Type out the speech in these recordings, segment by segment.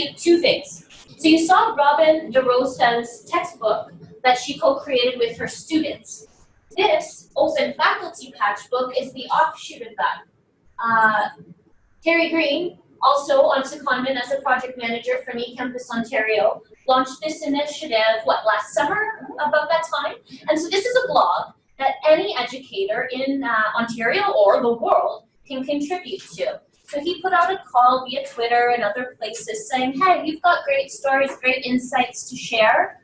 you two things. So you saw Robin DeRosa's textbook that she co-created with her students. This open faculty patch book is the offshoot of that. Terry Green, also on secondment as a project manager from eCampus Ontario, launched this initiative, last summer, about that time? And so this is a blog that any educator in Ontario or the world can contribute to. So he put out a call via Twitter and other places saying, hey, you've got great stories, great insights to share.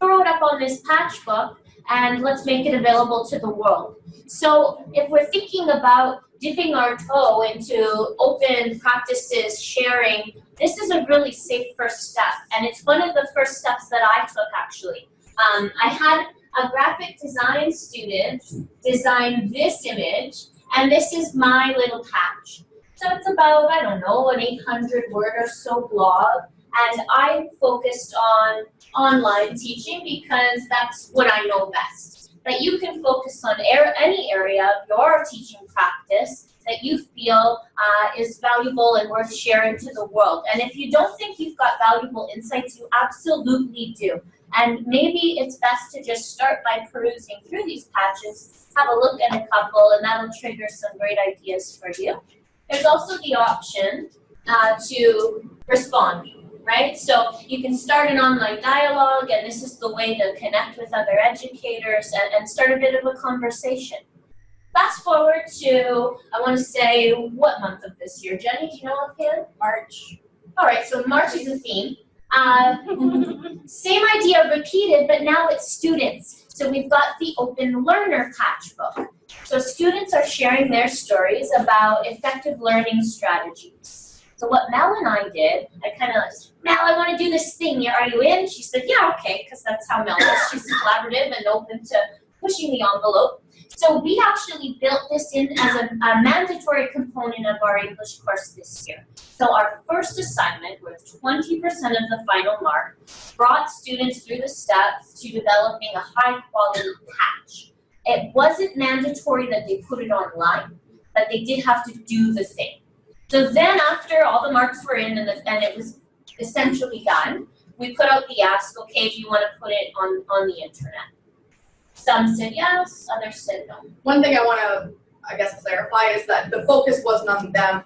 Throw it up on this patch book and let's make it available to the world. So if we're thinking about dipping our toe into open practices, sharing, this is a really safe first step. And it's one of the first steps that I took, actually. I had a graphic design student design this image, and this is my little patch. So it's about, I don't know, an 800 word or so blog. And I focused on online teaching because that's what I know best. But you can focus on any area of your teaching practice that you feel is valuable and worth sharing to the world. And if you don't think you've got valuable insights, you absolutely do. And maybe it's best to just start by perusing through these patches, have a look at a couple, and that'll trigger some great ideas for you. There's also the option to respond, right? So you can start an online dialogue, and this is the way to connect with other educators and start a bit of a conversation. Fast forward to, I want to say, what month of this year? Jenny, do you know offhand? March. All right, so March is a theme. Same idea repeated, but now it's students. So we've got the Open Learner Patch book. So students are sharing their stories about effective learning strategies. So what Mel and I did, Mel, I want to do this thing. Are you in? She said, yeah, okay, because that's how Mel is. She's collaborative and open to pushing the envelope. So we actually built this in as a mandatory component of our English course this year. So our first assignment, with 20% of the final mark, brought students through the steps to developing a high-quality patch. It wasn't mandatory that they put it online, but they did have to do the thing. So then after all the marks were in and it was essentially done, we put out the ask, okay, do you want to put it on the internet? Some said yes, others said no. One thing I want to, clarify is that the focus wasn't on them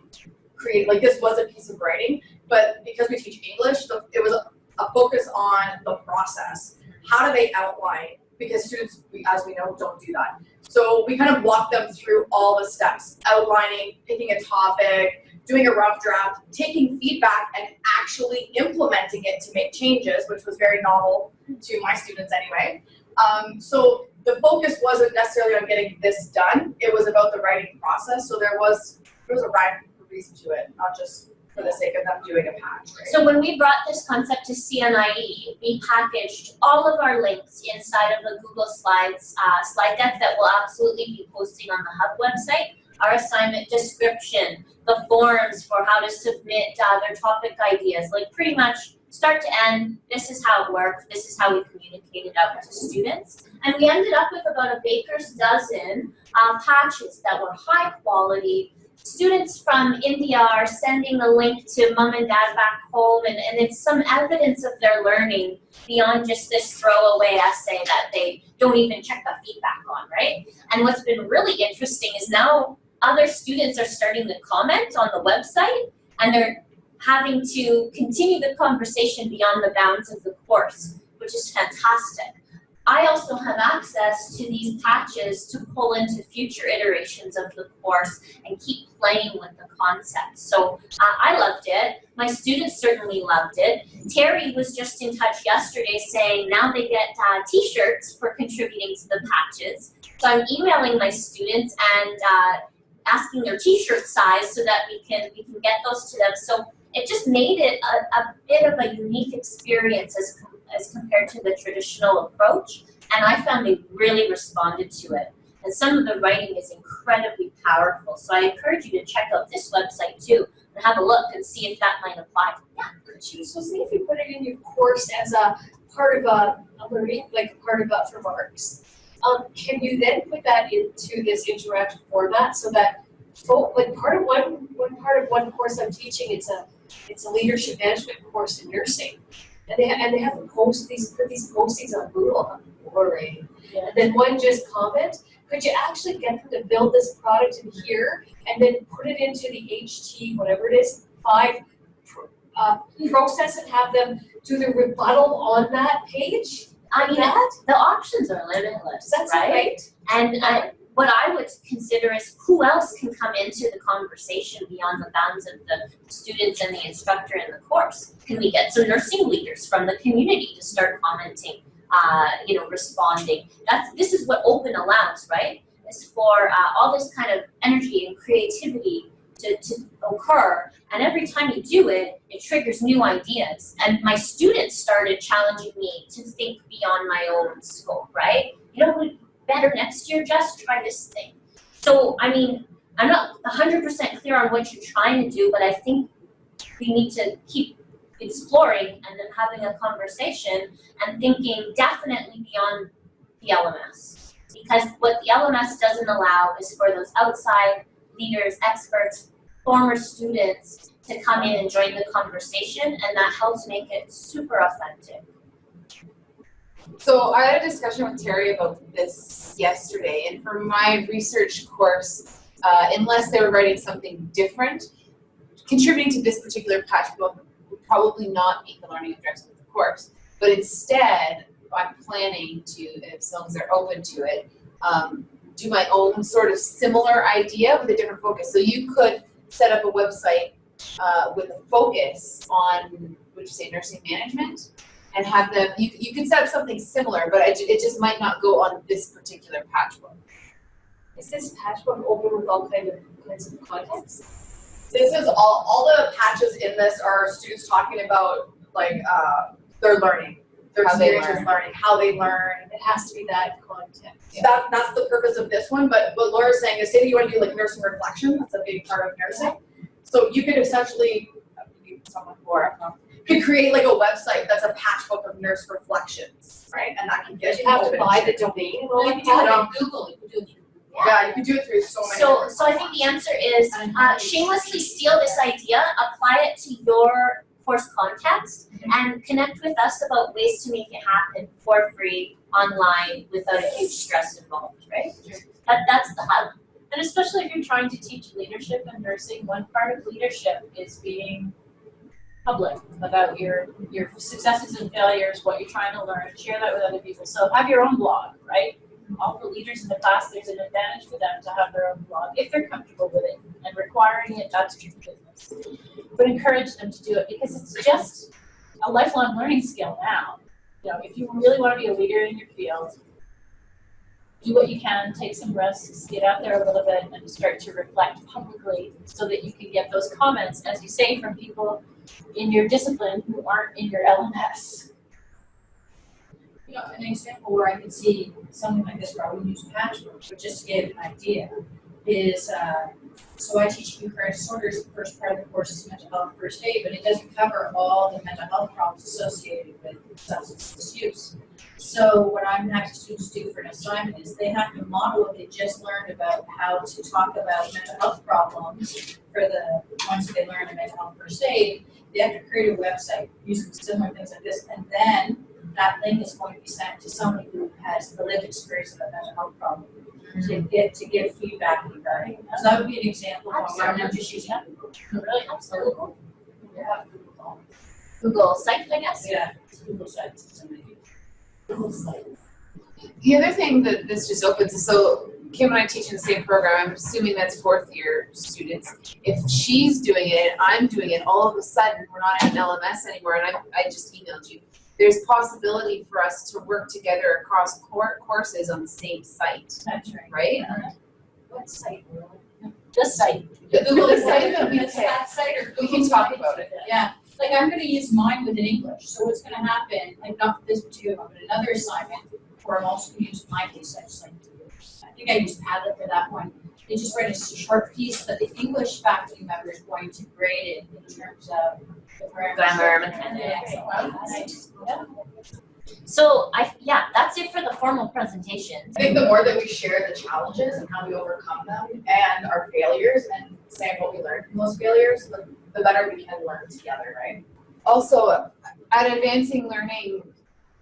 creating, this was a piece of writing, but because we teach English, it was a focus on the process. How do they outline? Because students, as we know, don't do that. So we kind of walk them through all the steps, outlining, picking a topic, doing a rough draft, taking feedback and actually implementing it to make changes, which was very novel to my students anyway. So the focus wasn't necessarily on getting this done, it was about the writing process, so there was a rhyme or reason to it, not just for the sake of them doing a patch. Right? So when we brought this concept to CNIE, we packaged all of our links inside of the Google Slides slide deck that we'll absolutely be posting on the Hub website. Our assignment description, the forms for how to submit their topic ideas, pretty much start to end, this is how it worked, this is how we communicated out to students. And we ended up with about a baker's dozen patches that were high quality. Students from India are sending a link to mom and dad back home, and it's some evidence of their learning beyond just this throwaway essay that they don't even check the feedback on, right? And what's been really interesting is now other students are starting to comment on the website, and they're having to continue the conversation beyond the bounds of the course, which is fantastic. I also have access to these patches to pull into future iterations of the course and keep playing with the concepts. So I loved it. My students certainly loved it. Terry was just in touch yesterday saying now they get t-shirts for contributing to the patches. So I'm emailing my students and asking their t-shirt size so that we can get those to them. So it just made it a bit of a unique experience as compared to the traditional approach, and I found they really responded to it. And some of the writing is incredibly powerful, so I encourage you to check out this website too and have a look and see if that might apply. Yeah, could you, so say if you put it in your course as a part of a learning, part of for marks, can you then put that into this interactive format so that part of one course I'm teaching, it's a It's a leadership management course in nursing. And they have to put these postings on Google already. Yeah. And then one just comment, could you actually get them to build this product in here and then put it into the HT, whatever it is, 5 process and have them do the rebuttal on that page? I mean, the options are limitless, That's right? And what I would consider is who else can come into the conversation beyond the bounds of the students and the instructor in the course? Can we get some nursing leaders from the community to start commenting, responding? This is what open allows, right? Is for all this kind of energy and creativity to occur. And every time you do it, it triggers new ideas. And my students started challenging me to think beyond my own scope, right? Better next year, just try this thing. So, I mean, I'm not 100% clear on what you're trying to do, but I think we need to keep exploring and then having a conversation and thinking definitely beyond the LMS. Because what the LMS doesn't allow is for those outside leaders, experts, former students to come in and join the conversation, and that helps make it super authentic. So I had a discussion with Terry about this yesterday, and for my research course, unless they were writing something different, contributing to this particular patch book would probably not meet the learning objectives of the course. But instead, I'm planning to, as long as they're open to it, do my own sort of similar idea with a different focus. So you could set up a website with a focus on, would you say, nursing management? And have them, you can set up something similar, but it just might not go on this particular patch book. Is this patch book open with all kinds of contexts? This is all the patches in this are students talking about their learning, their How they experiences learning, how they learn. It has to be that context. Yeah. That's the purpose of this one, but what Laura's saying is, say that you want to do like nursing reflection, that's a big part of nursing. So you could essentially, could create like a website that's a patch book of nurse reflections, right? And that can get You have to buy the domain and all You that. can do it on Google. You can do it through Yeah, you can do it through so many. So I think the answer is shamelessly steal this idea, apply it to your course context, and connect with us about ways to make it happen for free, online, without a huge stress involved, right? That's the hub. And especially if you're trying to teach leadership in nursing, one part of leadership is being public about your successes and failures, what you're trying to learn, share that with other people. So have your own blog, right? All the leaders in the class, there's an advantage for them to have their own blog if they're comfortable with it. And requiring it, that's true business. But encourage them to do it because it's just a lifelong learning skill now. If you really want to be a leader in your field, do what you can, take some risks, get out there a little bit, and start to reflect publicly so that you can get those comments, as you say, from people in your discipline who aren't in your LMS. An example where I could see something like this where I would use Patchwork, but just to give an idea, is so I teach concurrent disorders. The first part of the course is mental health first aid, but it doesn't cover all the mental health problems associated with substance misuse. So what I'm having students do for an assignment is they have to model what they just learned about how to talk about mental health problems for the ones that they learn in mental health first aid. They have to create a website using similar things like this, and then that link is going to be sent to somebody who has the lived experience of a mental health problem to give feedback regarding. So that would be an example of where I'm just using Really, absolutely. Yeah. Google Site, I guess. Yeah. Google Sites. Google Site. The other thing that this just opens is, so Kim and I teach in the same program, I'm assuming that's 4th year students. If she's doing it and I'm doing it, all of a sudden we're not in an LMS anymore, and I just emailed you. There's possibility for us to work together across courses on the same site, That's right. right? What site? The site. The Google site, It's that site or we Google can talk Site. about it. Yeah, like I'm gonna use mine within English, so what's gonna happen, like not this particular one, but another assignment, where I'm also gonna use my case, I think I used Padlet for that one. They just write a short piece, but the English faculty member is going to grade it in terms of the Grammar, mechanics. mechanics. So that's it for the formal presentations. I think the more that we share the challenges and how we overcome them and our failures and saying what we learned from those failures, the the better we can learn together, right? Also, at Advancing Learning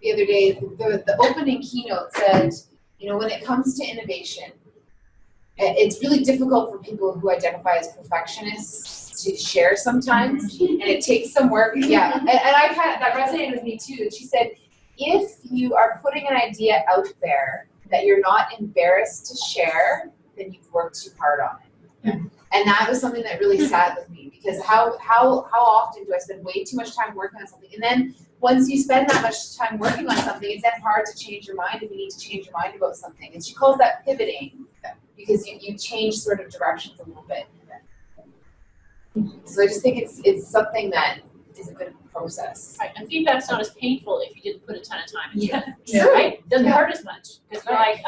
the other day, the opening keynote said, you know, when it comes to innovation, it's really difficult for people who identify as perfectionists to share sometimes, and it takes some work. Yeah, and I that resonated with me too. She said, if you are putting an idea out there that you're not embarrassed to share, then you've worked too hard on it. Yeah. And that was something that really sat with me, because how often do I spend way too much time working on something, and then once you spend that much time working on something, it's then hard to change your mind if you need to change your mind about something. And she calls that pivoting, because you change sort of directions a little bit. So I just think it's something that is a good process. Right, and feedback's not as painful if you didn't put a ton of time into it. Yeah. Right? Doesn't hurt as much. Because you're like,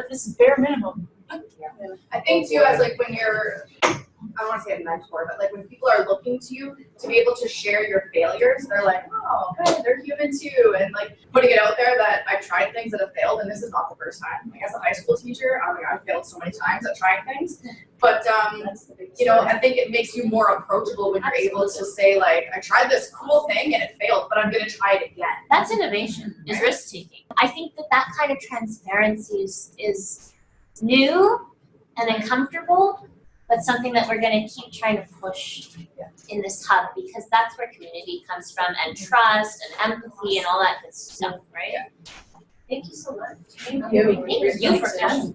this is bare minimum. I think too, as like when you're, I don't want to say a mentor, but like when people are looking to you to be able to share your failures, they're like, oh, okay, they're human too, and like putting it out there that I've tried things that have failed, and this is not the first time. Like as a high school teacher, I mean, I've failed so many times at trying things, but you know, I think it makes you more approachable when you're able to say like, I tried this cool thing and it failed, but I'm gonna try it again. That's innovation, is risk taking. I think that kind of transparency is new and uncomfortable, but something that we're going to keep trying to push in this hub, because that's where community comes from, and trust and empathy and all that good stuff, right? Thank you so much. Thank you. Thank you for coming.